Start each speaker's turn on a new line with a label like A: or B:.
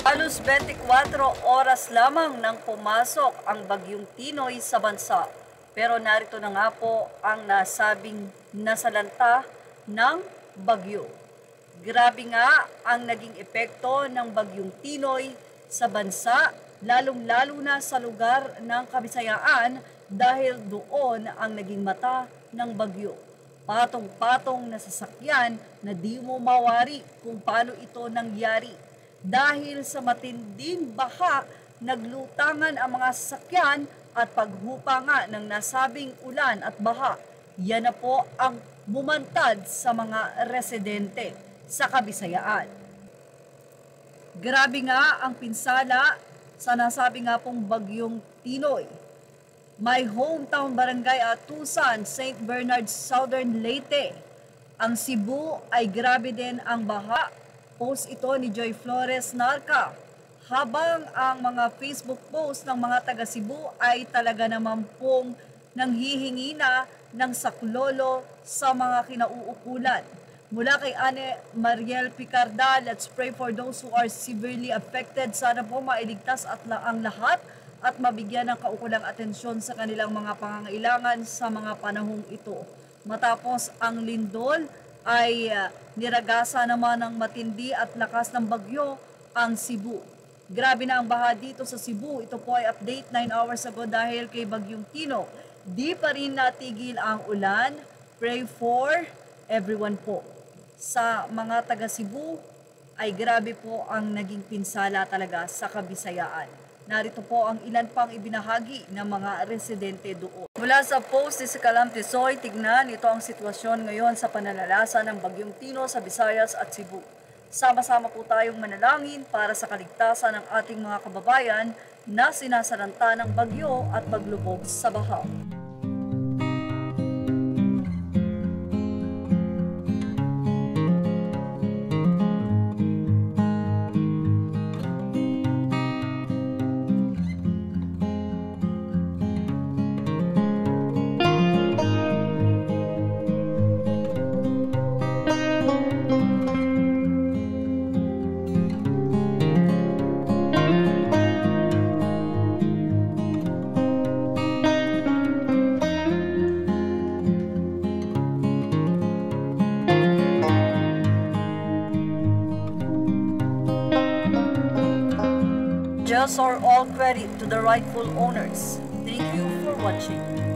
A: Halos 24 oras lamang nang pumasok ang bagyong Tinoy sa bansa. Pero narito na nga po ang nasabing nasalanta ng bagyo. Grabe nga ang naging epekto ng bagyong Tinoy sa bansa, lalong-lalo na sa lugar ng Kabisayaan dahil doon ang naging mata ng bagyo. Patong-patong na sasakyan na di mo mawari kung paano ito nangyari. Dahil sa matinding baha, naglutangan ang mga sasakyan at paghupa nga ng nasabing ulan at baha. Yan na po ang bumantad sa mga residente sa Kabisayaan. Grabe nga ang pinsala sa nasabi nga pong bagyong Tinoy. My hometown barangay Atusan, St. Bernard, Southern Leyte. Ang Cebu ay grabe din ang baha. Post ito ni Joy Flores Narca. Habang ang mga Facebook post ng mga taga Cebu ay talaga naman pong nanghihingi na ng saklolo sa mga kinauukulan. Mula kay Ane Mariel Picarda, let's pray for those who are severely affected. Sana po mailigtas at ang lahat at mabigyan ng kaukulang atensyon sa kanilang mga pangangailangan sa mga panahong ito. Matapos ang lindol ay niragasa naman ng matindi at lakas ng bagyo ang Cebu. Grabe na ang baha dito sa Cebu. Ito po ay update 9 hours ago dahil kay bagyong Tino. Di pa rin natigil ang ulan. Pray for everyone po. Sa mga taga Cebu ay grabe po ang naging pinsala talaga sa Kabisayaan. Narito po ang ilan pang ibinahagi ng mga residente doon. Mula sa post ni si Kalam Tisoy, tignan ito ang sitwasyon ngayon sa pananalasa ng bagyong Tino sa Visayas at Cebu. Sama-sama po tayong manalangin para sa kaligtasan ng ating mga kababayan na sinasalanta ng bagyo at paglubog sa baha. Just or all credit to the rightful owners. Thank you for watching.